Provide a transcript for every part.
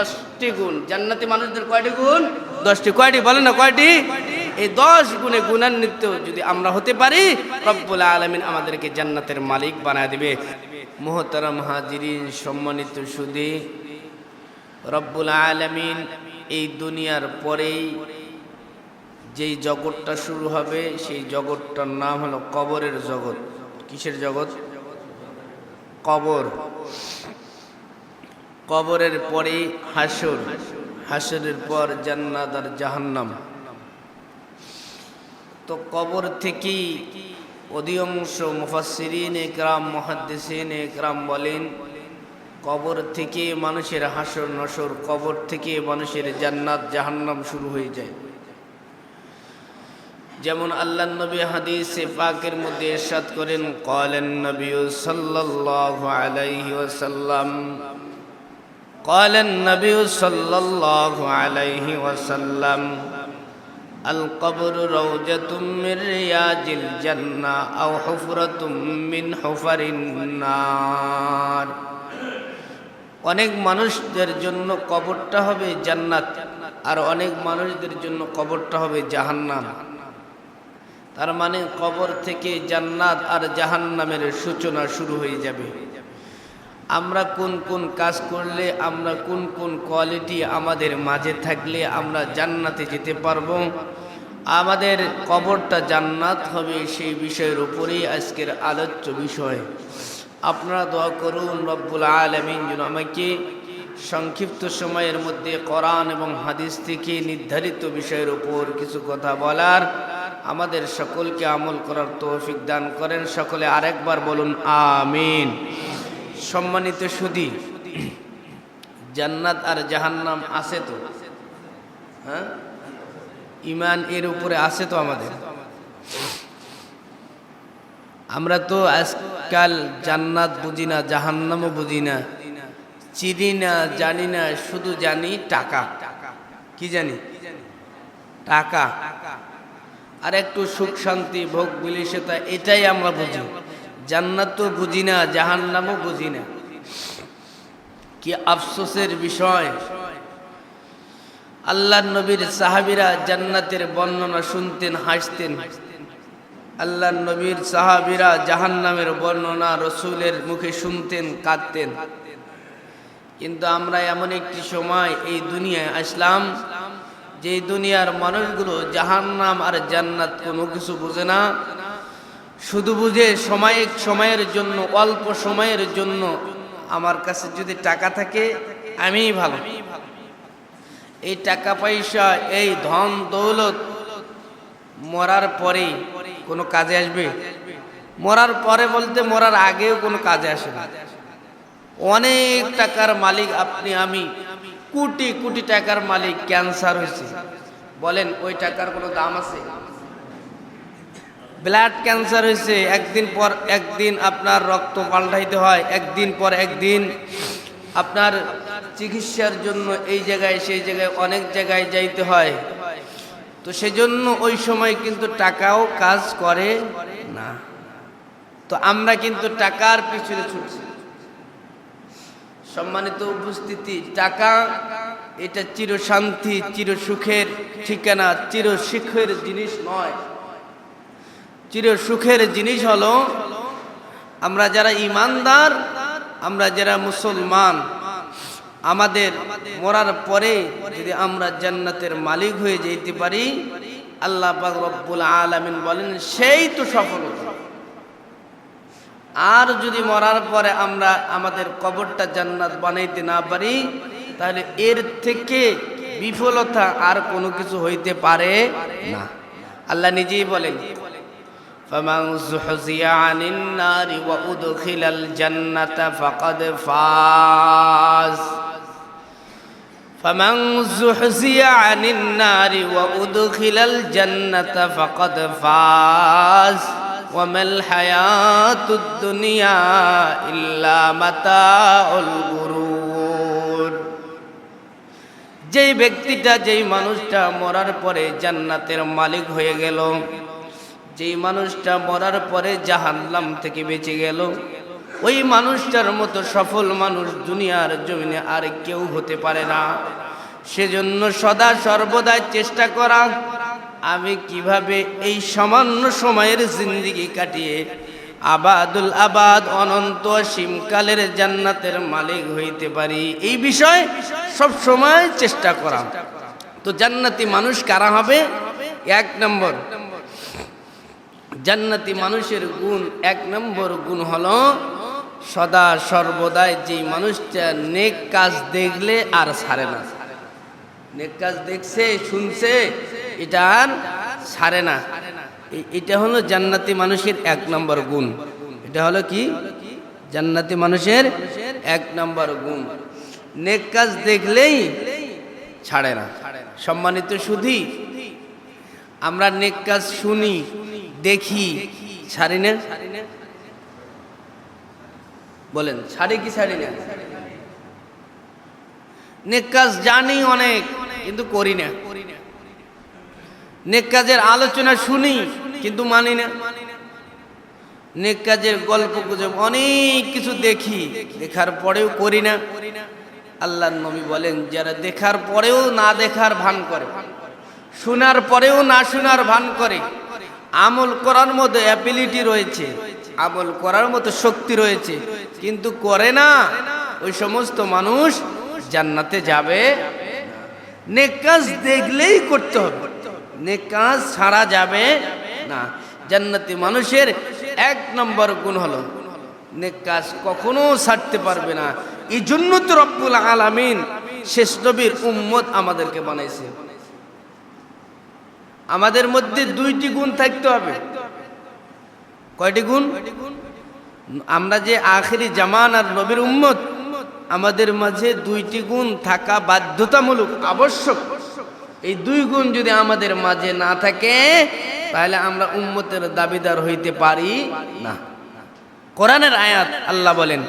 10টি গুণ। জান্নাতি মানুষদের কয়টি গুণ? 10টি। কয়টি বলেন না, কয়টি? এই 10 গুণে গুণান্বিত যদি আমরা হতে পারি, রব্বুল আলামিন আমাদেরকে জান্নাতের মালিক বানায় দিবে। মুহতারাম হাজিরিন, সম্মানিত সুধী, রব্বুল আলামিন এই দুনিয়ার পরেই যেই জগৎটা শুরু হবে সেই জগৎটার নাম হলো কবরের জগৎ। কিসের জগৎ? কবর। কবরের পরে হাসর, হাসরের পর জান্নাত আর জাহান্নাম। তো কবর থেকেই অধিকাংশ মুফাসসিরিন ইকরাম, মুহাদ্দিসিন ইকরাম বলেন, কবর থেকে মানুষের হাসর নসর, কবর থেকে মানুষের জান্নাত জাহান্নাম শুরু হয়ে যায়। যেমন আল্লাহর নবী হাদিসে পাকের মধ্যে ইরশাদ করেন, ক্বালান নবী সাল্লাল্লাহু আলাইহি ওয়াসাল্লাম, ক্বালান নবী সাল্লাল্লাহু আলাইহি ওয়াসাল্লাম, আল কবরু রাওজাতুম মির রিয়াজিল জান্নাহ আও হুফরাতুম মিন হুফারিন নার। অনেক মানুষদের জন্য কবরটা হবে জান্নাত, আর অনেক মানুষদের জন্য কবরটা হবে জাহান্নাম। তার মানে কবর থেকে জান্নাত আর জাহান্নামের সূচনা শুরু হয়ে যাবে। আমরা কোন কোন কাজ করলে, আমরা কোন কোন কোয়ালিটি আমাদের মাঝে থাকলে আমরা জান্নাতে যেতে পারবো, আমাদের কবরটা জান্নাত হবে, সেই বিষয়ের উপরেই আজকের আলোচ্য বিষয়। আপনারা দোয়া করুন রব্বুল আলামিন যেন আমাকে সংক্ষিপ্ত সময়ের মধ্যে কোরআন এবং হাদিস থেকে নির্ধারিত বিষয়ের উপর কিছু কথা বলার, আমাদের সকলকে আমল করার তৌফিক দান করেন। সকলে আরেকবার বলুন আমিন। সম্মানিত সুধী, জান্নাত আর জাহান্নাম আছে তো? হ্যাঁ, ঈমান এর উপরে আছে তো আমাদের? আমরা তো আজকাল জান্নাত বুঝি না, জাহান্নামও বুঝি না, চিনি না, জানি না, শুধু জানি টাকা। কি জানি? টাকা আর একটু সুখ শান্তি ভোগ বিলাসিতা, এটাই আমরা বুঝি। জান্নাতও বুঝি না, জাহান্নামও বুঝি না। কি আফসোসের বিষয়! আল্লাহর নবীর সাহাবীরা জান্নাতের বর্ণনা শুনতেন, হাসতেন। আল্লাহর নবীর সাহাবীরা জাহান্নামের বর্ণনা রাসূলের মুখে শুনতেন, কাঁদতেন। কিন্তু আমরা এমন একটি সময় এই দুনিয়ায় আসলাম, যে দুনিয়ার মানুষগুলো জাহান্নাম আর জান্নাত কোনো কিছু বোঝে না, শুধু বুঝে সময়ের জন্য, অল্প সময়ের জন্য আমার কাছে যদি টাকা থাকে আমিই ভালো। এই টাকা পয়সা, এই ধন দৌলত মরার পরে কোনো কাজে আসবে? মরার পরে বলতে মরার আগেও কোনো কাজে আসে না। অনেক টাকার মালিক আপনি, আমি, কোটি কোটি টাকার মালিক, ক্যান্সার হয়েছে, বলেন ওই টাকার কোনো দাম আছে? ব্লাড ক্যান্সার হয়েছে, একদিন পর একদিন আপনার রক্ত পাল্টাইতে হয়, একদিন পর একদিন আপনার চিকিৎসার জন্য এই জায়গায় সেই জায়গায় অনেক জায়গায় যাইতে হয়। তো সেজন্য ওই সময় কিন্তু টাকাও কাজ করে না। তো আমরা কিন্তু টাকার পিছনে ছুটছি। সম্মানিত উপস্থিতি, টাকা এটা চির শান্তি, চির সুখের ঠিকানা, চির সুখের জিনিস নয়। চির সুখের জিনিস হলো আমরা যারা ঈমানদার, আমরা যারা মুসলমান, আমাদের মরার পরে যদি আমরা জান্নাতের মালিক হয়ে যেতে পারি, আল্লাহ পাক রব্বুল আলামিন বলেন সেই তো সফলতা। আর যদি মরার পরে আমরা আমাদের কবরটা জান্নাত বানাইতে না পারি, তাহলে এর থেকে বিফলতা আর কোনো কিছু হইতে পারে না। আল্লাহ নিজেই বলেন, ফামান যুহজিয়া আনিন নারি ওয়া উদখিলাল জান্নাতা ফাকাদ ফাজ। ফামান যুহজিয়া আনিন নারি ওয়া উদখিলাল জান্নাতা ফাকাদ ফাজ ওয়া মাল হায়াতুদ দুনিয়া ইল্লা মাতাউল গুরুর। যেই ব্যক্তিটা, যেই মানুষটা মরার পরে জান্নাতের মালিক হয়ে গেল, যেই মানুষটা মরার পরে জাহান্নাম থেকে বেঁচে গেল, ওই মানুষটার মতো সফল মানুষ দুনিয়ার জমিনে আর কেউ হতে পারে না। সেজন্য সদা সর্বদাই চেষ্টা করা, আমি কিভাবে এই সামান্য সময়ের জিন্দেগি কাটিয়ে আবাদুল আবাদ অনন্ত অসীমকালের জান্নাতের মালিক হইতে পারি, এই বিষয় সব সময় চেষ্টা করা। তো জান্নাতি মানুষ কারা হবে? এক নম্বর, জান্নাতি মানুষের গুণ, এক নম্বর গুণ হলো সদা সর্বদাই যে মানুষটা নেক কাজ দেখলে আর ছাড়ে না। নেক কাজ দেখছে, শুনছে, এটা আর ছাড়ে না। এটা হলো জান্নাতি মানুষের এক নম্বর গুণ। এটা হলো কি? জান্নাতি মানুষের এক নম্বর গুণ, নেক কাজ দেখলেই ছাড়ে না। সম্মানিত সুধী, আমরা নেক কাজ শুনি, দেখি, ছাড়ি না? বলেন, ছাড়ি কি ছাড়ি না? নেক কাজ জানি অনেক, কিন্তু করি না। নেক কাজের আলোচনা শুনি, কিন্তু মানি না। নেক কাজের গল্প গুজব অনেক কিছু দেখি, দেখার পরেও করি না। আল্লাহর নবী বলেন, যারা দেখার পরেও না দেখার ভান করে, শোনার পরেও না শোনার ভান করে, আমল করার মতো অ্যাবিলিটি রয়েছে, আমল করার মতো শক্তি রয়েছে, কিন্তু করে না, ওই সমস্ত মানুষ জান্নাতে যাবে। নেক কাজ দেখলেই করতে হবে, নেক কাজ ছাড়া যাবে না। জান্নাতি মানুষের এক নম্বর গুণ হলো নেক কাজ কখনো ছাড়তে পারবে না। এই জন্য তো রব্বুল আলামিন শেষ নবীর উম্মত আমাদেরকে বানাইছে। আমাদের মধ্যে দুইটি গুণ থাকতে হবে। কয়টি গুণ? আমরা যে আখিরি জামানার নবীর উম্মত, আমাদের মাঝে দুইটি গুণ থাকা বাধ্যতামূলক, আবশ্যক। এই দুই গুণ যদি আমাদের মাঝে না থাকে, তাহলে আমরা উম্মতের দাবিদার হইতে পারি না। কোরআনের আয়াত, আল্লাহ বলেন,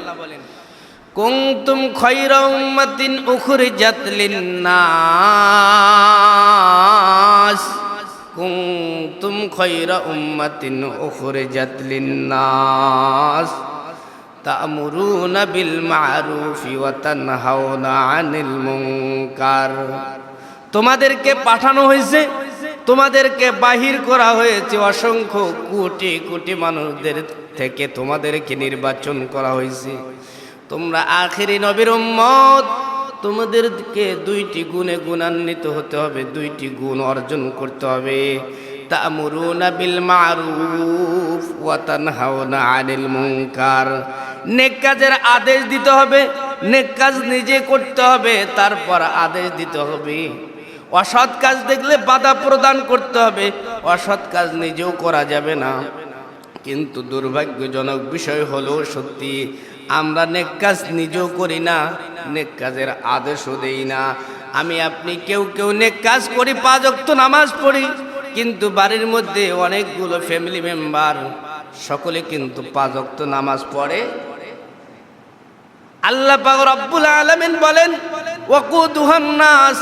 কুনতুম খায়রা উম্মাতিন উখরিজাত লিন-নাস, কুনতুম খায়রা উম্মাতিন উখরিজাত লিন-নাস তা'মুরুনা বিল মা'রুফি ওয়া তানহাউনা আনিল মুনকার। তোমাদেরকে পাঠানো হয়েছে, তোমাদেরকে বাহির করা হয়েছে, অসংখ্য কোটি কোটি মানুষদের থেকে তোমাদেরকে নির্বাচন করা হয়েছে। তোমরা আখিরি নবীর উম্মত, তোমাদেরকে দুইটি গুণে গুণান্বিত হতে হবে, দুইটি গুণ অর্জন করতে হবে। তা'মুরুনা বিল মা'রুফ ওয়া তানহাউনা আনিল মুনকার। নেক কাজের আদেশ দিতে হবে, নেক কাজ নিজে করতে হবে, তারপর আদেশ দিতে হবে। অসৎ কাজ দেখলে বাধা প্রদান করতে হবে, অসৎ কাজ নিজেও করা যাবে না। কিন্তু দুর্ভাগ্যজনক বিষয় হলো সত্যি, আমরা নেক কাজ নিজেও করি না, নেক কাজের আদেশও দেই না। আমি আপনি কেউ কেউ নেক কাজ করি, 5 ওয়াক্ত নামাজ পড়ি, কিন্তু বাড়ির মধ্যে অনেকগুলো ফ্যামিলি মেম্বার, সকলে কিন্তু 5 ওয়াক্ত নামাজ পড়ে। আল্লাহ পাক রব্বুল আলামিন বলেন, ওয়াকুদুহান নাস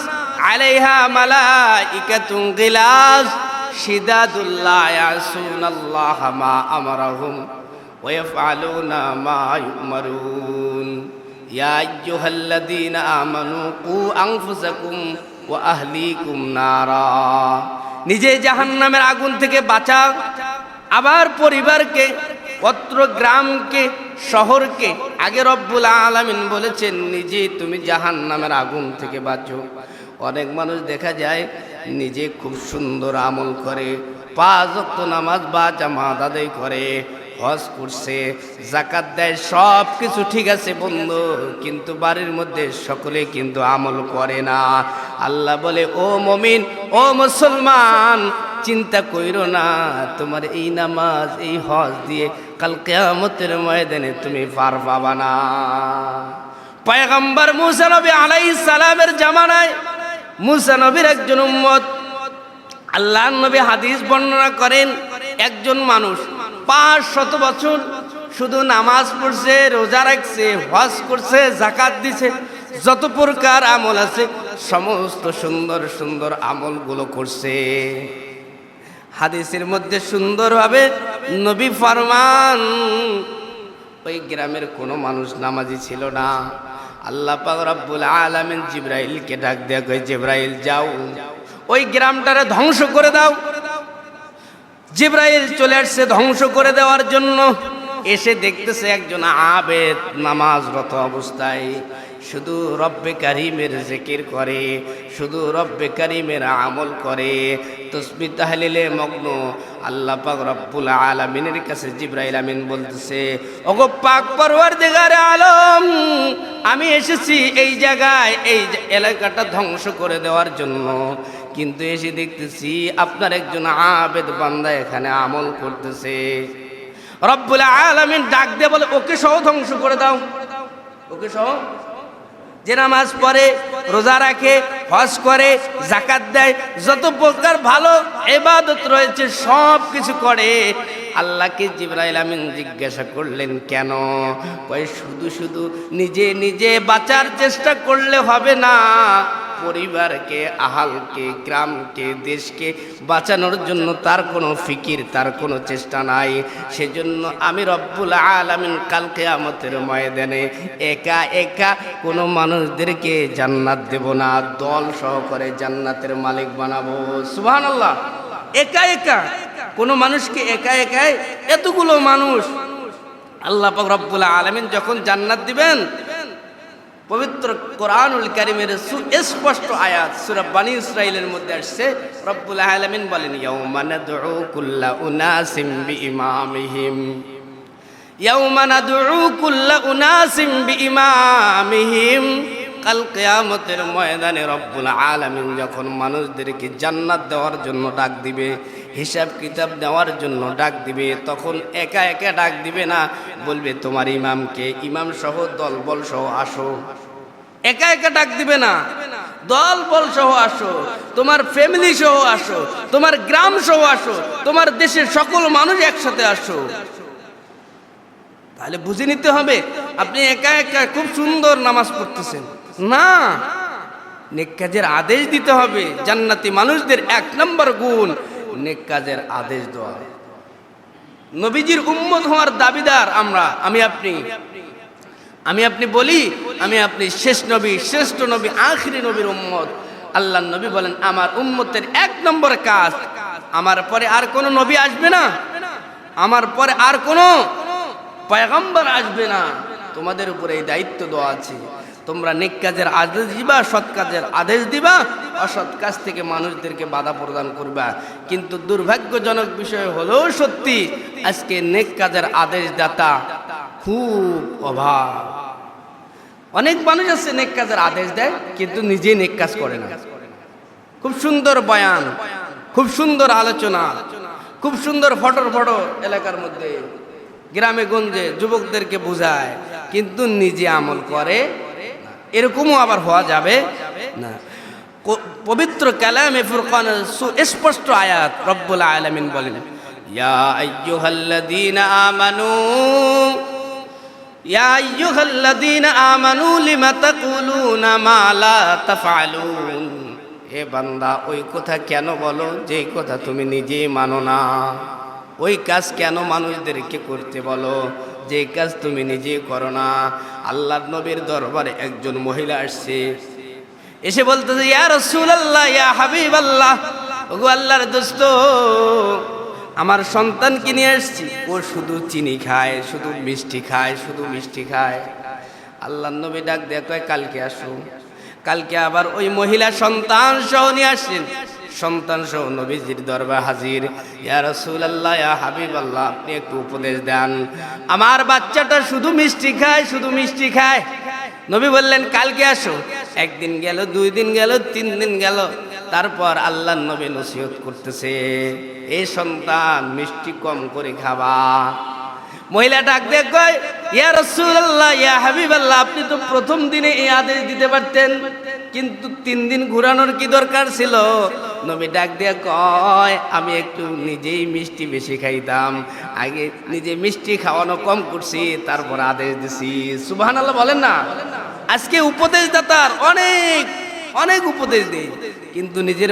আলাইহা মালাইকাতুন গিলাজ শিদাদুল লা ইয়াসুনাল্লাহা মা আমারাহুম ওয়া ইয়াফআলুনা মা ইউমারুন। ইয়া আইয়ুহাল্লাযীনা আমানু কু আনফুসাকুম ওয়া আহলিকুম নারা। নিজে জাহান্নামের আগুন থেকে বাঁচাও, আবার পরিবারকে, পত্র গ্রামকে, শহরকে। আগে রব্বুল আলামিন বলেছেন, নিজে তুমি জাহান্নামের আগুন থেকে বাঁচো। অনেক মানুষ দেখা যায় নিজে খুব সুন্দর আমল করে, 5 ওয়াক্ত নামাজ বা জামাত আদায় করে, হজ করছে, যাকাত দেয়, সব কিছু ঠিক আছে বন্ধু, কিন্তু বাড়ির মধ্যে সকলে কিন্তু আমল করে না। আল্লাহ বলে, ও মুমিন, ও মুসলমান, চিন্তা কইরো না, তোমার এই নামাজ, এই হজ দিয়ে কাল কিয়ামতের ময়দানে তুমি পার পাবা না। পয়গম্বর মুসা নবী আলাইহিস সালামের জামানায়, মুসা নবীর একজন উম্মত, আল্লাহর নবী হাদিস বর্ণনা করেন, একজন মানুষ 500 বছর শুধু নামাজ পড়ছে, রোজা রাখছে, হজ করছে, যাকাত দিছে, যত প্রকার আমল আছে সমস্ত সুন্দর সুন্দর আমলগুলো করছে। হাদিসের মধ্যে সুন্দরভাবে নবী ফরমান, ওই গ্রামের কোনো মানুষ নামাজি ছিল না। আল্লাহ পাক রব্বুল আলামিন জিবরাইলকে ডাক দেয়া কয়, জিবরাইল যাও ওই গ্রামটারে ধ্বংস করে দাও। জিবরাইল চলে আসছে ধ্বংস করে দেওয়ার জন্য। এসে দেখতেছে একজন আবেদ নামাজরত অবস্থায় শুধু রব্বে কারিমের জিকির করে, শুধু রব্বে কারিমের আমল করে, তাসবিহ তাহলিলে মগ্ন। আল্লাহ পাক রব্বুল আলামিনের কাছে জিবরাইল আমিন বলতেছে, ওগো পাক পরওয়ারদিগারে আলম, আমি এসেছি এই জায়গায় এই এলাকাটা ধ্বংস করে দেওয়ার জন্য, কিন্তু এসে দেখতেছি আপনার একজন আবেদ বান্দা এখানে আমল করতেছে। রব্বুল আলামিন ডাক দিয়ে বলে, ওকে সহ ধ্বংস করে দাও, ওকে সহ। যে নামাজ পড়ে, রোজা রাখে, হজ করে, যাকাত দেয়, যত প্রকার ভালো ইবাদত রয়েছে সব কিছু করে। আল্লাহকে জিবরাইল আমিন জিজ্ঞাসা করলেন কেন? কয় শুধু শুধু নিজে নিজে বাঁচার চেষ্টা করলে হবে না, পরিবারকে, আহালকে, গ্রামকে, দেশকে বাঁচানোর জন্য তার কোনো ফিকির, তার কোনো চেষ্টা নাই। সেজন্য আমি রব্বুল আলামিন কাল কিয়ামতের ময়দানে একা একা কোনো মানুষদেরকে জান্নাত দেব না, দল সহকারে জান্নাতের মালিক বানাবো। সুবহানাল্লাহ। একা একা কোনো মানুষকে একা একাই এতগুলো মানুষ আল্লাহ পাক রব্বুল আলামিন যখন জান্নাত দিবেন, পবিত্র কোরআনুল কারীমের সুস্পষ্ট আয়াত সূরা বনী ইসরাঈলের মধ্যে আসছে, রব্বুল আলামিন বলেন, ইয়াউমা নাদউ কুল্লা উনাসিম বিইমামিহিম, ইয়াউমা নাদউ কুল্লা উনাসিম বিইমামিহিম। কাল কিয়ামতের ময়দানে রব্বুল আলামিন যখন মানুষদেরকে জান্নাত দেওয়ার জন্য ডাক দিবে, হিসাব কিতাব দেওয়ার জন্য ডাক দিবে, তখন একা একা ডাক দিবে না, বলবে তোমার ইমামকে, ইমাম সহ দল বল সহ আসো। একা একা ডাক দিবে না, দল বল সহ আসো, তোমার ফ্যামিলি সহ আসো, তোমার গ্রাম সহ আসো, তোমার দেশের সকল মানুষ একসাথে আসো। তাহলে বুঝে নিতে হবে আপনি একা একা খুব সুন্দর নামাজ পড়তেছেন না, নেক কাজের আদেশ দিতে হবে। জান্নাতি মানুষদের এক নম্বর গুণ নেক কাজের আদেশ দেওয়া। নবীজির উম্মত হওয়ার দাবিদার আমরা, আমি আপনি বলি, আমি আপনি শেষ নবী, শ্রেষ্ঠ নবী, আখিরি নবীর উম্মত। আল্লাহর নবী বলেন, আমার উম্মতের এক নম্বর কাজ, আমার পরে আর কোনো নবী আসবে না, আমার পরে আর কোনো পয়গম্বর আসবে না, তোমাদের উপরে এই দায়িত্ব দেওয়া আছে, তোমরা নেক কাজের আদেশ দিবা, সৎ কাজের আদেশ দিবা, অসৎ কাজ থেকে মানুষদেরকে বাধা প্রদান করবা। কিন্তু দুর্ভাগ্যজনক বিষয় হলো সত্যি, আজকে নেক কাজের আদেশদাতা খুব অভাব। অনেক মানুষ আছে নেক কাজের আদেশ দেয় কিন্তু নিজে নেক কাজ করে না। খুব সুন্দর বয়ান, খুব সুন্দর আলোচনা, খুব সুন্দর ফটো এলাকার মধ্যে গ্রামে গঞ্জে যুবকদেরকে বোঝায়, কিন্তু নিজে আমল করে, এরকমও আবার হওয়া যাবে না। পবিত্র কালামে ফুরকানের সুস্পষ্ট আয়াত রব্বুল আলামিন বলেন, ইয়া আইয়ুহাল্লাযীনা আমানু, ইয়া আইয়ুহাল্লাযীনা আমানু লিমা তাকুলুনা মা লা তাফআলুন। হে বান্দা, ওই কথা কেন বলো যে কথা তুমি নিজেই মানো না? ওই কাজ কেন মানুষদেরকে করতে বলো যে কাজ তুমি নিজে করো না? আল্লাহর নবীর দরবারে একজন মহিলা আসছে, এসে বলতেছে, ইয়া রাসূলুল্লাহ, ইয়া হাবিবাল্লাহ, ওগো আল্লাহর দোস্ত, আমার সন্তানকে নিয়ে আসছি, ও শুধু চিনি খায়, শুধু মিষ্টি খায়, শুধু মিষ্টি খায়। আল্লাহর নবী ডাক দিয়ে কয়, কালকে আসো। কালকে আবার ওই মহিলা সন্তান সহ নিয়ে আসছেন, সন্তান সহ নবীজির দরবার হাজির। ইয়া রাসূলুল্লাহ, ইয়া হাবিবাল্লাহ, আপনি একটু উপদেশ দেন, আমার বাচ্চাটা শুধু মিষ্টি খায়, শুধু মিষ্টি খায়। নবী বললেন, কালকে আসো। একদিন গেল, 2 দিন গেল, 3 দিন গেল, তারপর আল্লাহর নবী নসিহত করতেছে, এই সন্তান মিষ্টি কম করে খাবা। মহিলা ডাক দিয়ে কয়, ইয়া রাসূলুল্লাহ, ইয়া হাবিবাল্লাহ, আপনি তো প্রথম দিনে এই আদেশ দিতে পারতেন, কিন্তু 3 দিন ঘোরানোর কি দরকার ছিল? নবী ডাক দিয়ে কয়, আমি একটু নিজেই মিষ্টি বেশি খাইতাম, আগে নিজে মিষ্টি খাওয়ানো কম করছি, তারপর আদেশ দিছি। সুবহানাল্লাহ বলেন না? আজকে উপদেশদাতার অনেক অনেক উপদেশ দেয়, কিন্তু নিজের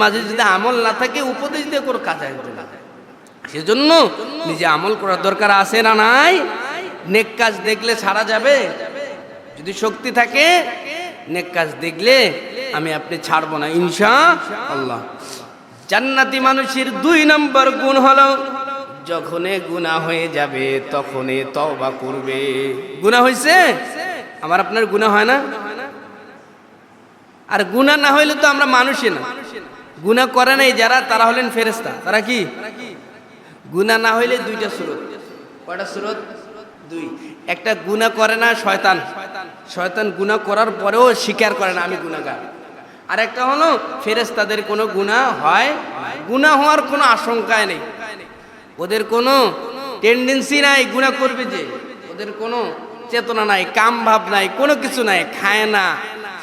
মাঝে যদি আমল না থাকে উপদেশ দিয়ে কোনো কাজ আসবে না। সেজন্য নিজে আমল করার দরকার আছে না নাই? নেক কাজ দেখলে ছাড়া যাবে? যদি শক্তি থাকে নেক কাজ দেখলে আমি আপনি ছাড়বো না ইনশাআল্লাহ। জান্নাতি মানুষের 2 নম্বর গুণ হলো যখনই গুনাহ হয়ে যাবে তখনই তওবা করবে। গুনাহ হয়েছে, আমার আপনার গুনাহ হয় না? আর গুনাহ না হইলে তো আমরা মানুষই না। গুনাহ করে নাই যারা, তারা হলেন ফেরেশতা। তারা কি? গুনাহ না হইলে 2টা সুরত। কয়টা সুরত? 2। একটা গুনাহ করে না শয়তান, শয়তান গুনাহ করার পরেও স্বীকার করে না আমি গুনাহগার। আর একটা হলো ফেরেশতাদের কোনো গুনাহ হয়, গুনাহ হওয়ার কোনো আশঙ্কাই নেই, ওদের কোনো টেন্ডেন্সি নাই গুনাহ করবে, যে ওদের কোনো চেতনা নাই, কাম ভাব নাই, কোনো কিছু নাই, খায় না,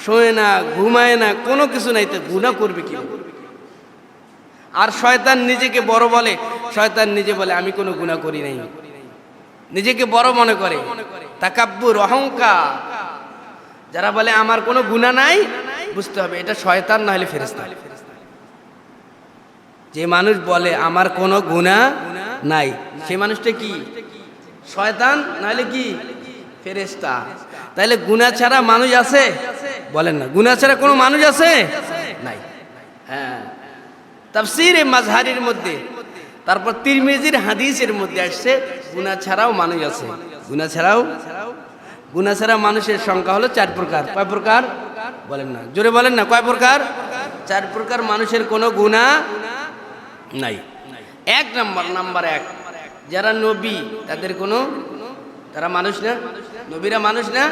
শোয় না, ঘুমায় না, কোনো কিছু নাই, তো গুনাহ করবে কি? আর শয়তান নিজেকে বড় বলে, শয়তান নিজে বলে আমি কোনো গুনাহ করি নাই, নিজেকে বড় মনে করে, তাকাব্বুর, অহংকার। যারা বলে আমার কোনো গুনাহ নাই, বুঝতে হবে এটা শয়তান না হলে ফেরেশতা। যে মানুষ বলে আমার কোনো গুনাহ নাই, সেই মানুষটা কি? শয়তান না হলে কি? ফেরেশতা। তাইলে গুনাহ ছাড়া মানুষ আছে? বলেন না, গুনাহ ছাড়া কোনো মানুষ আছে? নাই। হ্যাঁ, তাফসীরে মাযহারির মধ্যে, তারপর তিরমিজির হাদিসের মধ্যে আসছে গুনাহ ছাড়াও মানুষ আছে। গুনাহ ছাড়াও, গুনাহ ছাড়া মানুষের সংখ্যা হলো 4 প্রকার। কয় প্রকার? বলেন না, জোরে বলেন না, কয় প্রকার? 4 প্রকার মানুষের কোনো গুনাহ নাই। 1 নাম্বার 1, যারা নবী তাদের কোনো, তারা মানুষ না? নবীরা মানুষ না?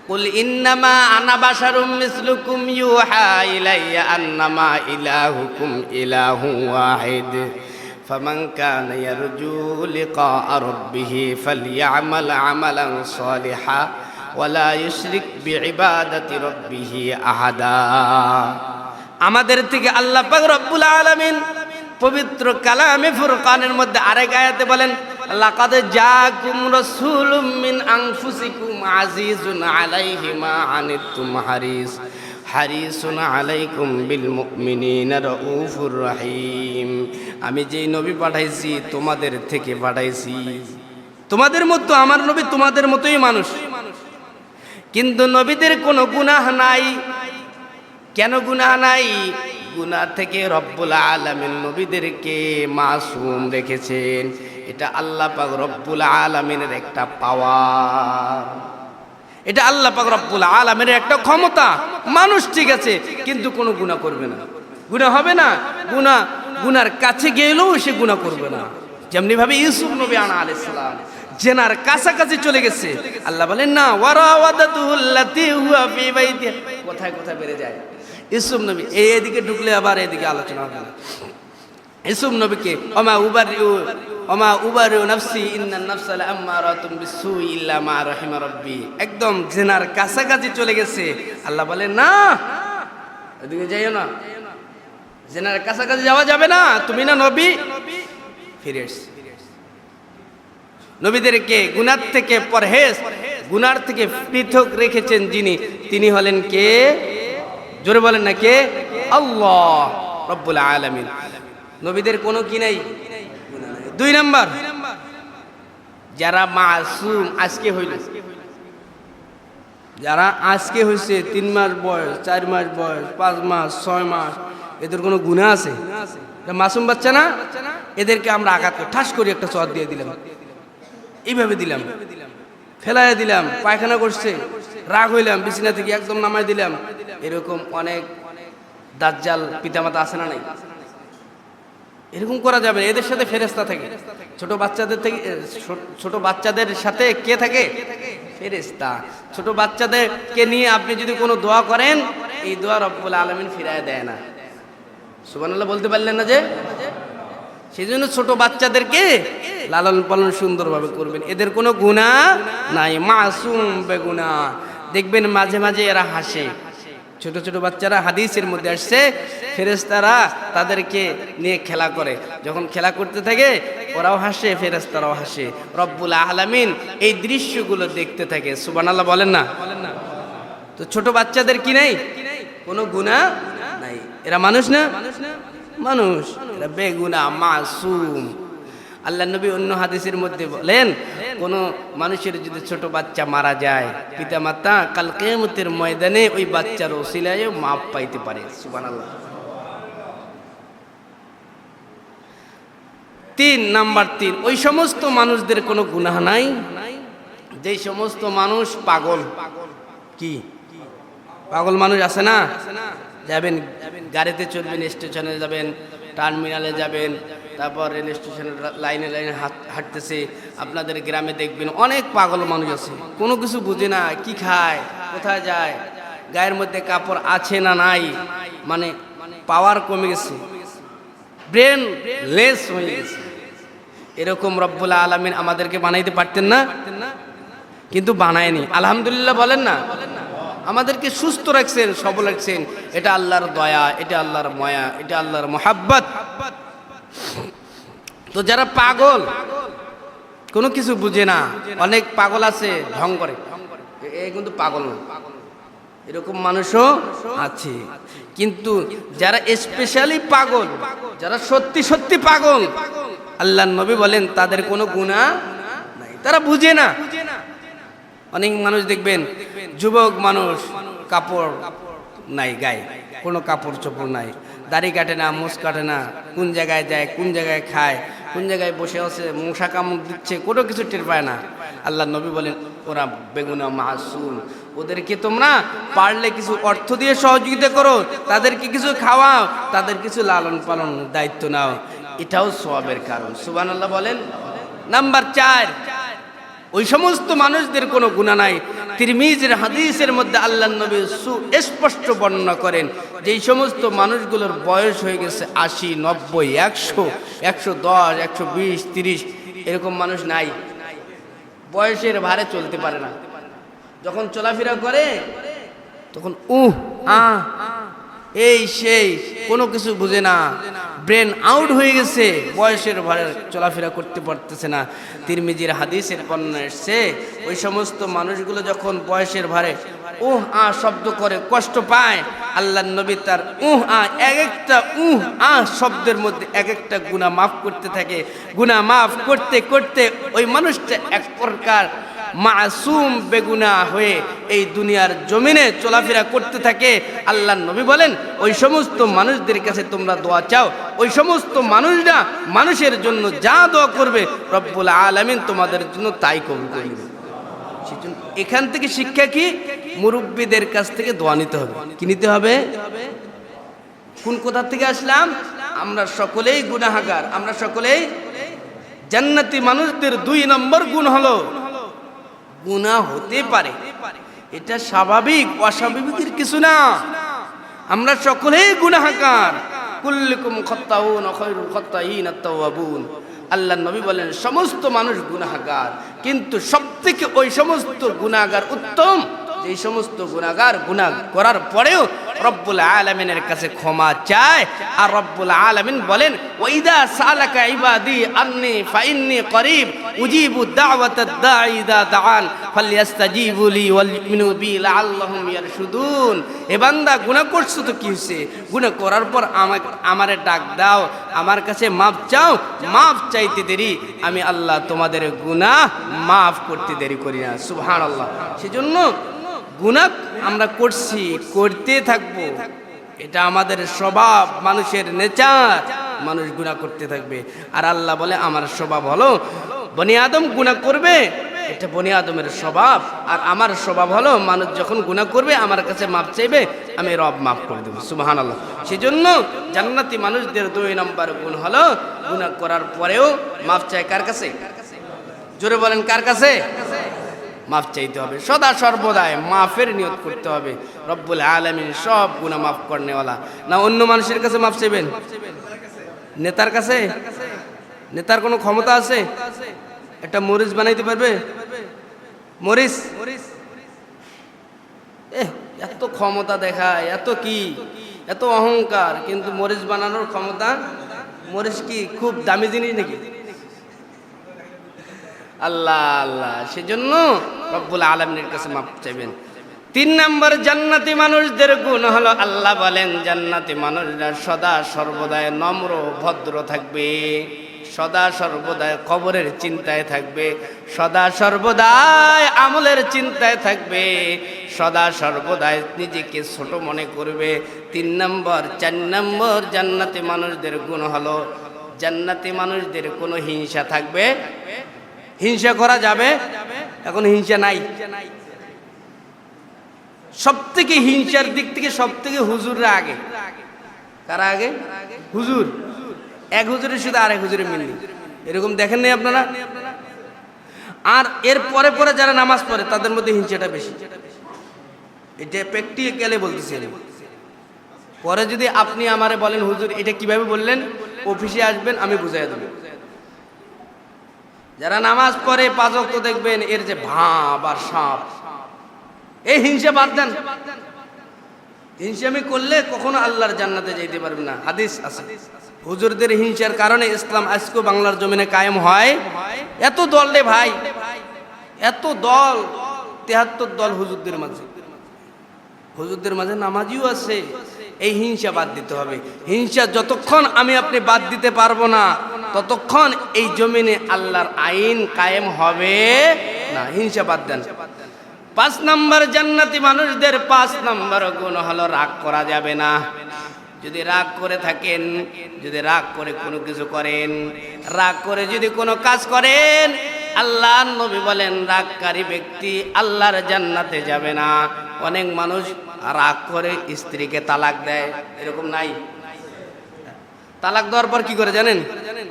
কুল ইন্নামা আনা বাশারুম মিসলুকুম ইউহা ইলাইয়া আন্নামা ইলাহুকুম ইলাহু ওয়াহিদ ফামান কানা ইয়ারজু লিকাআ রাব্বিহি ফালইআমাল আমালান সালিহা ওয়ালা ইউশরিক বিইবাদাতি রাব্বিহি আহাদা। আমাদের থেকে আল্লাহ পাক রব্বুল আলামিন পবিত্র কালামে ফুরকানের মধ্যে আরেক আয়াতে বলেন লাকাদ জাআকুম রাসূলুম মিন আনফুসিকুম আজিজুন আলাইহি মা আনিতুম হারিসুন আলাইকুম বিল মুমিনিনা রাউফুর রহিম। আমি যেই নবী পাঠাইছি তোমাদের থেকে পাঠাইছি, তোমাদের মতো আমার নবী তোমাদের মতোই মানুষ, কিন্তু নবীদের কোনো গুনাহ নাই। কেন গুনাহ নাই? গুনাহ থেকে রব্বুল আলামিন নবীদেরকে মাসুম রেখেছেন। এটা আল্লাহ পাক রব্বুল আলামিনের একটা পাওয়ার, এটা আল্লাহ পাক রব্বুল আলামিনের একটা ক্ষমতা। মানুষ ঠিক আছে, কিন্তু কোনো গুনাহ করবে না, গুনাহ হবে না, গুনার কাছে গেলেও সে গুনাহ করবে না। যেমনি ভাবে ইউসুফ নবী আলাইহিস সালাম জেনার কাছাকাছি চলে গেছে, আল্লাহ বলেন না ওয়ারাওয়াদাতুল্লাতী হুয়া ফি বাইতি, কোথায় কোথায় বেড়ে যায় ইউসুফ নবী। এদিকে ঢুকলে আবার এদিকে আলোচনা হবে না। ইউসুফ নবীকে ওমা উবারিউ নাফসি ইন্নান নাফসা লাআম্মারাতুম বিসসুই ইল্লা মা রাহিমা রাব্বি, একদম জেনার কাছাকাছি চলে গেছে, আল্লাহ বলেন না এদিকে যাইও না, জেনার কাছাকাছি যাওয়া যাবে না, তুমি না নবী। ফিরে এসে নবীদেরকে গুনাহ থেকে পরহেজ, গুনার থেকে পৃথক রেখেছেন যিনি, তিনি হলেন কে? জোরে বলেন না, কে? আল্লাহ রব্বুল আলামিন। নবীদের কোনো কি নাই? 2 নাম্বার, যারা মাসুম আজকে হইল, যারা আজকে হয়েছে 3 মাস বয়স, 4 মাস বয়স, 5 মাস, 6 মাস, এদের কোনো গুনাহ আছে? মাসুম বাচ্চা না? এদেরকে আমরা আঘাত করে ঠাস করে একটা চর দিয়ে দিলাম, এইভাবে দিলাম, ফেলাইয়া দিলাম, পায়খানা করছে, রাগ হইলাম, বিছানা থেকে একদম নামাই দিলাম। এরকম অনেক দাজ্জাল পিতামাতা আছে না নাই? এরকম করা যাবে না। এদের সাথে ফেরেশতা থাকে। ছোট বাচ্চাদের থেকে, ছোট বাচ্চাদের সাথে কে থাকে? ফেরেশতা। ছোট বাচ্চাদেরকে নিয়ে আপনি যদি কোনো দোয়া করেন, এই দোয়া রব্বুল আলামিন ফিরায় দেয় না। সুবহানাল্লাহ বলতে পারলেন না যে? সেই জন্য ছোট বাচ্চাদেরকে লালন পালন সুন্দরভাবে করবেন। এদের কোনো গুনাহ নাই, মাসুম বেগুনাহ। দেখবেন মাঝে মাঝে এরা হাসে, ছোট ছোট বাচ্চারা, হাদিসের মধ্যে আসছে ফেরেশতারা তাদেরকে নিয়ে খেলা করে, যখন খেলা করতে থাকে ওরাও হাসে, ফেরেশতারাও হাসে। রব্বুল আলামিন এই দৃশ্যগুলো দেখতে থাকে। সুবহানাল্লাহ বলেন না? তো ছোট বাচ্চাদের কি নাই? কোনো গুনাহ নাই। এরা মানুষ না? মানুষ। এরা বেগুনাহ, মাসুম। আল্লাহ নবী অন্য হাদিসের মধ্যে বলেন, কোন মানুষের যদি ছোট বাচ্চা মারা যায়, পিতামাতা কাল কিয়ামতের ময়দানে ওই বাচ্চার ওসিলায় মাপ পাইতে পারে। সুবহানাল্লাহ। 3 নাম্বার 3, ওই সমস্ত মানুষদের কোনো গুনাহ নাই যেই সমস্ত মানুষ পাগল। কি পাগল মানুষ আছে না? যাবেন গাড়িতে চলবেন, স্টেশনে যাবেন, টার্মিনালে যাবেন, তারপর রেল স্টেশনের লাইনে লাইনে হাঁটতেছে। আপনাদের গ্রামে দেখবেন অনেক পাগল মানুষ আছে, কোনো কিছু বুঝে না, কি খায়, কোথায় যায়, গায়ের মধ্যে কাপড় আছে না নাই, মানে পাওয়ার কমে গেছে, ব্রেন লেস হয়ে গেছে। এরকম রব্বুল আলামিন আমাদেরকে বানাইতে পারতেন না? কিন্তু বানায়নি। আলহামদুলিল্লাহ বলেন না? আমাদেরকে সুস্থ রাখছেন, সবল রাখছেন। এটা আল্লাহর দয়া, এটা আল্লাহর মায়া, এটা আল্লাহর মোহাব্বত। তো যারা পাগল, কোনো কিছু বুঝে না, অনেক পাগল আছে ঢং করে, এই কিন্তু পাগল না, এরকম মানুষও আছে। কিন্তু যারা স্পেশালি পাগল, যারা সত্যি সত্যি পাগল, আল্লাহর নবী বলেন তাদের কোনো গুনাহ নাই, তারা বুঝে না। অনেক মানুষ দেখবেন, যুবক মানুষ, কাপড় নাই গায়ে, কোনো কাপড় চোপড় নাই, দাড়ি কাটে না, মুছ কাটে না, কোন জায়গায় যায়, কোন জায়গায় খায়, কোন জায়গায় বসে আছে, মশা কামড় দিচ্ছে, কোনো কিছু টের পায় না। আল্লাহ নবী বলেন ওরা বেগুনা মাসুম, ওদেরকে তোমরা পারলে কিছু অর্থ দিয়ে সহযোগিতা করো, তাদেরকে কিছু খাওয়াও, তাদের কিছু লালন পালন দায়িত্ব নাও, এটাও সওয়াবের কারণ। সুবহানাল্লাহ বলেন। নাম্বার 4, ওই সমস্ত মানুষদের কোনো গুনাহ নাই। তিরমিজির হাদিসের মধ্যে আল্লাহর নবী স্পষ্ট বর্ণনা করেন, যেই সমস্ত মানুষগুলোর বয়স হয়ে গেছে 80, 90, 100, 110, 120, 30, এরকম মানুষ নাই। বয়সের ভারে চলতে পারে না, যখন চলাফেরা করে তখন এই সেই, কোনো কিছু বুঝে না, ব্রেন আউট হয়ে গেছে, বয়সের ভারে চলাফেরা করতে পারতেছে না। তিরমিজির হাদিসের বর্ণনা এসেছে, ওই সমস্ত মানুষগুলো যখন বয়সের ভারে শব্দ করে, কষ্ট পায়, আল্লাহর নবী তার এক একটা শব্দের মধ্যে এক একটা গুনাহ মাফ করতে থাকে। গুনাহ মাফ করতে করতে ওই মানুষটা এক প্রকার মাসুম বেগুনাহ হয়ে এই দুনিয়ার জমিনে চলাফেরা করতে থাকে। আল্লাহর নবী বলেন ওই সমস্ত মানুষদের কাছে তোমরা দোয়া চাও, ওই সমস্ত মানুষরা মানুষের জন্য যা দোয়া করবে রব্বুল আলামিন তোমাদের জন্য তাই কবুল করবে। সেজন্য এখান থেকে শিক্ষা কি? মুরব্বীদের কাছ থেকে দোয়া নিতে হবে। কি নিতে হবে? কোন কোথা থেকে আসলাম? আমরা সকলেই গুনাহগার, আমরা সকলেই জান্নাতি মানুষদের 2 নম্বর গুণ হলো গুনাহ হতে পারে, এটা স্বাভাবিক, অস্বাভাবিকের কিছু না। আমরা সকলেই গুনাহগার। কুল্লুকুম খাত্তাউন ওয়া খায়রুল খাত্তাইন আত-তাওয়াবুন। আল্লাহর নবী বলেন সমস্ত মানুষ গুনাহগার, কিন্তু সবথেকে ওই সমস্ত গুনাহগার উত্তম যেই সমস্ত গুনাহগার গুনাহ করার পরেও রব্বুল আলামিনের কাছে ক্ষমা চায়। আর রব্বুল আলামিন বলেন ওয়াইদা সালাকা ইবাদি আন্নী ফাইন্নী করিব উজিবু দাওয়াতাদ দাঈ ইযা দাআন ফালইস্তাজিবু লি ওয়াল ইউমিনু বি লাআল্লাহুম ইয়ারশুদুন। এ বান্দা গুনাহ করছো তো কি হইছে? গুনাহ করার পর আমারে ডাক দাও, আমার কাছে মাফ চাও, মাফ চাইতে দেরি আমি আল্লাহ তোমাদের গুনাহ মাফ করতে দেরি করি না। সুবহানাল্লাহ। সেজন্য গুনাহ আমরা করছি, করতে থাকবো, এটা আমাদের স্বভাব, মানুষের নেচার, মানুষ গুনাহ করতে থাকবে। আর আল্লাহ বলে আমার স্বভাব হলো বনি আদম গুনাহ করবে, এটা বনি আদমের স্বভাব, আর আমার স্বভাব হলো মানুষ যখন গুনাহ করবে আমার কাছে মাফ চাইবে, আমি রব মাফ করে দেবো। সুবহানাল্লাহ। সেজন্য জান্নাতি মানুষদের 2 নম্বর গুণ হলো গুনাহ করার পরেও মাফ চায়। কার কাছে? জোরে বলেন, কার কাছে? মাফ চাইতে হবে, সদা সর্বদাই মাফের নিয়ত করতে হবে। রব্বুল আলামিন সব গুনাহ মাফ করনেওয়ালা। না অন্য মানুষের কাছে মাফ চাইবেন? নেতার কাছে? নেতার কোনো ক্ষমতা আছে? একটা মরিচ বানাইতে পারবে? মরিচ এত ক্ষমতা দেখায়, এত কি, এত অহংকার, কিন্তু মরিচ বানানোর ক্ষমতা? মরিচ কি খুব দামি জিনিস নাকি? আল্লাহ আল্লাহ। সেজন্য রব্বুল আলামিনের কাছে মাফ চাইবেন। 3 নম্বর জান্নাতি মানুষদের গুণ হলো আল্লাহ বলেন জান্নাতি মানুষরা সদা সর্বদাই নম্র ভদ্র থাকবে। সদা সর্বদাই কবরের চিন্তায় থাকবে, সদা সর্বদাই আমলের চিন্তায় থাকবে, সদা সর্বদাই নিজেকে ছোট মনে করবে। 3 নম্বর 4 নম্বর জান্নাতি মানুষদের গুণ হলো, জান্নাতি মানুষদের কোনো হিংসা থাকবে, হিংসা করা যাবে, এখন হিংসা নাই। সব থেকে হিংসার দিক থেকে সব থেকে হুজুররা আগে। কারা আগে? হুজুর। এক হুজুরের সাথে আরেক হুজুরের মিল নেই, এরকম দেখেন নাই আপনারা? আর এর পরে পরে যারা নামাজ পড়ে তাদের মধ্যে হিংসাটা বেশি। এটা প্র্যাকটিক্যালি বলতেছি। পরে যদি আপনি আমারে বলেন হুজুর এটা কিভাবে বললেন, অফিসে আসবেন আমি বুঝাই দেব। যারা নামাজ পড়ে 5 ওয়াক্ত দেখবেন এর যে ভাব আর সাপ, এই হিংসা বাদ দেন। হিংসামি করলে কখনো আল্লাহর জান্নাতে যেতে পারবে না। হাদিস আছে, হুজুরদের হিংসার কারণে ইসলাম আজকে বাংলার জমিনে কায়েম হয়। এত দল রে ভাই, এত দল, 73 দল হুজুরদের মাঝে। হুজুরদের মাঝে নামাজিও আছে। এই হিংসা বাদ দিতে হবে। হিংসা যতক্ষণ আমি আপনি বাদ দিতে পারবো না ততক্ষণ এই জমিনে আল্লাহর আইন কায়েম হবে না। হিংসা বাদ দেন। 5 নম্বর জান্নাতি মানুষদের 5 নম্বর গুণ হলো রাগ করা যাবে না। যদি রাগ করে থাকেন, যদি রাগ করে কোনো কিছু করেন, রাগ করে যদি কোনো কাজ করেন, আল্লাহর নবী বলেন রাগকারী ব্যক্তি আল্লাহর জান্নাতে যাবে না। অনেক মানুষ রাগ করে স্ত্রীকে তালাক দেয়, এরকম নাই? তালাক দেওয়ার পর কি করে জানেন?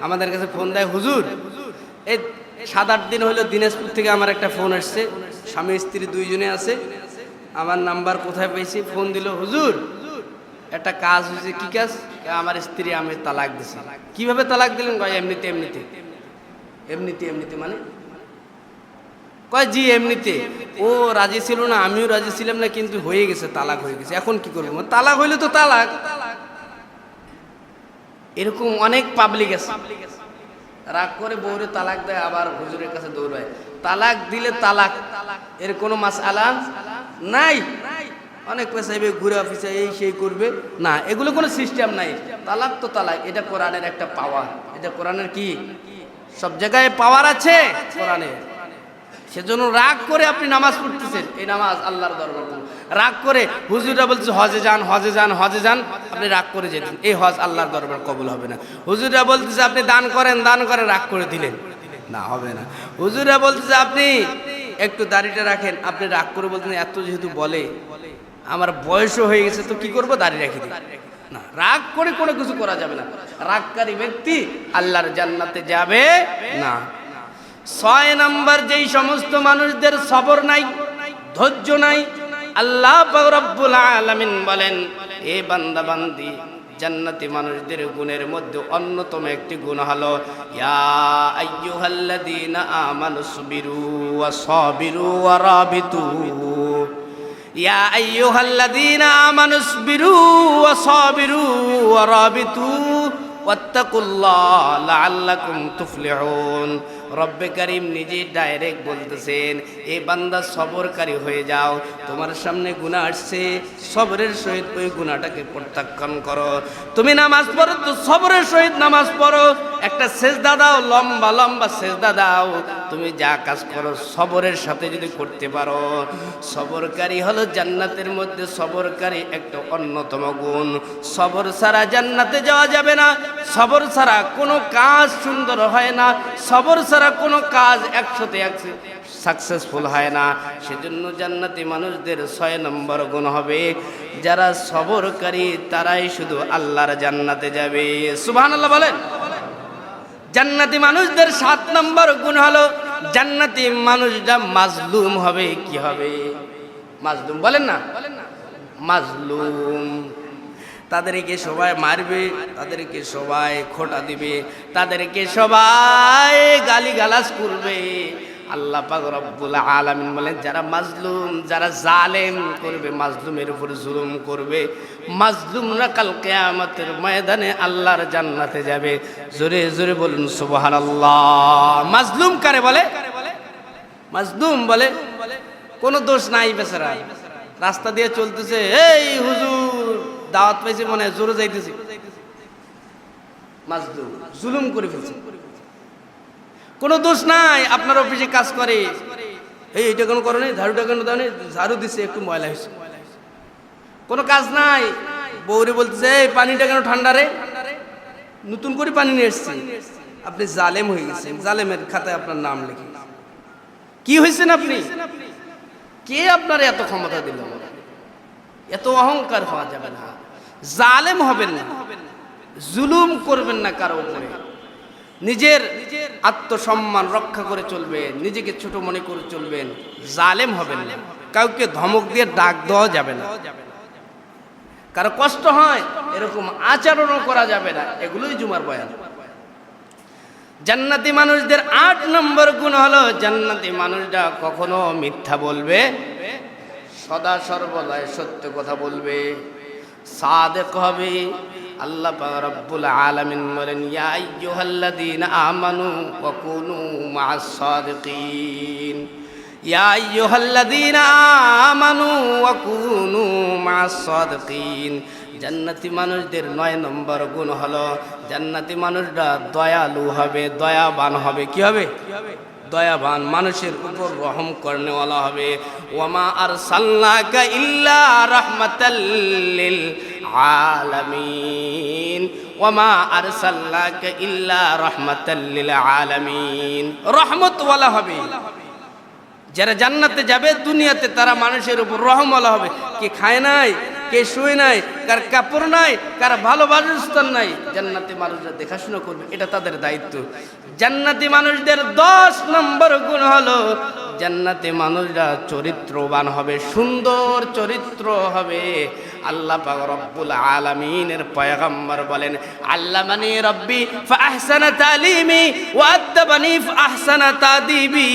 আমাদের কাছে ফোন দেয়, হুজুর এই 7-8 দিন হলো দিনাজপুর থেকে আমার একটা ফোন আসছে, স্বামী স্ত্রী 2 জনে আছে, আমার নাম্বার কোথায় পেয়েছি, ফোন দিল, হুজুর একটা কাজ হয়েছে। কি কাজ? আমার স্ত্রী আমি তালাক দিছি। কিভাবে তালাক দিলেন? কয় এমনিতে এমনিতে। এমনিতে এমনিতে মানে? কয় জি এমনিতে। ও রাজি ছিল না, আমিও রাজি ছিলাম না, কিন্তু হয়ে গেছে, তালাক হয়ে গেছে, এখন কি করবো? তালাক হইলে তো তালাক। এরকম অনেক পাবলিক আছে, রাগ করে বউরে তালাক দেয়, আবার হুজুরের কাছে দৌড়ায়। তালাক দিলে তালাক, এর কোনো মাসআলা নাই। অনেক পেশাইবে, ঘুরে অফিসে এই সেই করবে না, এগুলো কোনো সিস্টেম নাই। তালাক তো তালাক, এটা কোরআনের একটা পাওয়ার। এটা কোরআনের কি? সব জায়গায় পাওয়ার আছে কোরআনের। সেজন্য রাগ করে আপনি নামাজ পড়তেছেন, এই নামাজ আল্লাহর দরবার। রাগ করে হুজুররা বলছে হজে যান, হজে যান, হজে যান, আপনি রাগ করে যেতেন, এই হজ আল্লাহর দরবার কবুল হবে না। হুজুররা বলতেছে আপনি দান করেন, দান করে রাগ করে দিলেন, না, হবে না। হুজুররা বলতেছে আপনি একটু দাড়িটা রাখেন, আপনি রাগ করে বলতেন এত যেহেতু বলে, আমার বয়সও হয়ে গেছে তো কি করবো, দাড়ি রেখে দিই না। রাগ করে কোনো কিছু করা যাবে না। রাগকারী ব্যক্তি আল্লাহর জান্নাতে যাবে না। 6 নম্বর যেই সমস্ত মানুষদের সবর নাই, ধৈর্য নাই, আল্লাহ পাক রব্বুল আলামিন বলেন এ বান্দা বান্দি, জান্নাতি মানুষদের গুণের মধ্যে অন্যতম একটি গুণ হলো ইয়া আইয়ুহাল্লাযীনা আমানুসবিরু ওয়া সাবিরু ওয়া রাবিতু। ইয়া আইয়ুহাল্লাযীনা আমানুসবিরু ওয়া সাবিরু ওয়া রাবিতু ওয়াত্তাকুল্লাহ লাআল্লাকুম তুফলিহুন। রব্বে কারীম নিজে ডাইরেক্ট বলতেছেন এই বান্দা সবরকারী হয়ে যাও, তোমার সামনে গুনাহ আসছে, সবরের সহিত ওই গুনাহটাকে প্রত্যাখ্যান করো। তুমি নামাজ পড়ো তো সবরের সহিত নামাজ পড়ো, একটা সেজদা দাও, লম্বা লম্বা সেজদা দাও। তুমি যা কাজ করো সবরের সাথে যদি করতে পারো, সবরকারী হলো জান্নাতের মধ্যে সবরকারী একটা অন্যতম গুণ। সবর ছাড়া জান্নাতে যাওয়া যাবে না, সবর ছাড়া কোনো কাজ সুন্দর হয় না, সবর ছাড়া কোনো কাজ 100% সাকসেসফুল হয় না। সেজন্য জান্নাতি মানুষদের 6 নম্বর গুণ হবে যারা সবরকারী তারাই শুধু আল্লাহর জান্নাতে যাবে। সুবহানাল্লাহ বলেন। জান্নাতি মানুষদের 7 নম্বর গুণ হলো জান্নাতি মানুষরা মাজলুম হবে। কি হবে? মাজলুম বলেন না, মাজলুম। তাদেরকে সবাই মারবে, তাদেরকে সবাই খোঁটা দিবে, তাদেরকে সবাই গালিগালাজ করবে। আল্লাহ পাক রব্বুল আলামিন বলেন যারা মাজলুম, যারা জালেম করবে, মাজলুমের উপর জুলুম করবে, মাজলুমরা কাল কিয়ামতের ময়দানে আল্লাহর জান্নাতে যাবে। জোরে জোরে বলুন সুবহানাল্লাহ। মাজলুম কারে বলে? মাজলুম বলে কোনো দোষ নাই, বেচারা রাস্তা দিয়ে চলতেছে, এই হুজুর দাওয়াত পাইছে মনে হয় জোরে যাইতেছি, মাজলুম, জুলুম করে ফেলছে। কোনো দোষ নাই, আপনার অফিসে কাজ করে, এই এটা কেন করো নাই, ঝাড়ুটা কেন দাও নাই, ঝাড়ু দিছে একটু ময়লা হয়েছে, কোনো কাজ নাই। বউরে বলতেছে এই পানিটা কেন ঠান্ডা রে, নতুন করে পানি নিয়ে এসছি, আপনি জালেম হয়ে গেছেন, জালেমের খাতায় আপনার নাম লিখে। কি হয়েছেন আপনি? কে আপনার এত ক্ষমতা দিল? এত অহংকার হওয়া যাবে না, জালেম হবেন না, জুলুম করবেন না কারো উপরে, নিজের আত্মসম্মান রক্ষা করে চলবেন, নিজেকে ছোট মনে করে চলবেন, জালেম হবেন না, কাউকে ধমক দিয়ে ডাক দেওয়া যাবে না, কারো কষ্ট হয় এরকম আচরণও করা যাবে না। এগুলোই জুমার বয়ান। জান্নাতি মানুষদের 8 নম্বর গুণ হলো জান্নাতি মানুষরা কখনো মিথ্যা বলবে, সদা সর্বদাই সত্য কথা বলবে, সাদেক হবে। আল্লাহ পাক রব্বুল আলামিন বলেন ইয়া আইয়ুহাল্লাযীনা আমানু ওয়া কুনু মা'আস সাদিকিন, ইয়া আইয়ুহাল্লাযীনা আমানু ওয়া কুনু মা'আস সাদিকিন। জান্নাতি মানুষদের 9 নম্বর গুণ হলো জান্নাতি মানুষরা দয়ালু হবে, দয়াবান হবে। কি হবে? দয়াবান, মানুষের উপর রহম করনেওয়ালা হবে। ওয়ামা আরসালনাকা ইল্লা রাহমাতাল লিল আলামিন, ওয়ামা আরসালনাকা ইল্লা রাহমাতাল লিল আলামিন। রহমতওয়ালা হবে। যারা জান্নাতে যাবে দুনিয়াতে তারা মানুষের উপর রহমওয়ালা হবে। কে খায় নাই, কে শুয়ে নাই, কার কাপড় নাই, কার ভালো বাসস্থান নাই, জান্নাতি মানুষরা দেখাশোনা করবে, এটা তাদের দায়িত্ব। জান্নাতি মানুষদের 10 নম্বর গুণ হলো জান্নাতি মানুষরা চরিত্রবান হবে, সুন্দর চরিত্র হবে। আল্লাহ পাক রব্বুল আলামিনের পয়গম্বর বলেন আল্লামানি রব্বি ফাআহসানা তালিমি ওয়া আদাবানি ফাআহসানা তাদিবি।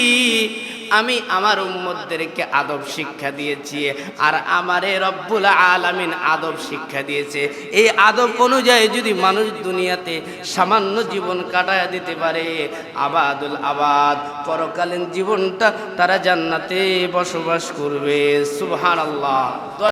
আমি আমার উম্মতদেরকে আদব শিক্ষা দিয়েছি, আর আমারে রব্বুল আলামিন আদব শিক্ষা দিয়েছে। এই আদব অনুযায়ী যদি মানুষ দুনিয়াতে সামান্য জীবন কাটায় দিতে পারে, আবাদুল আবাদ, পরকালীন জীবনটা তারা জান্নাতে বসবাস করবে। সুবহানাল্লাহ।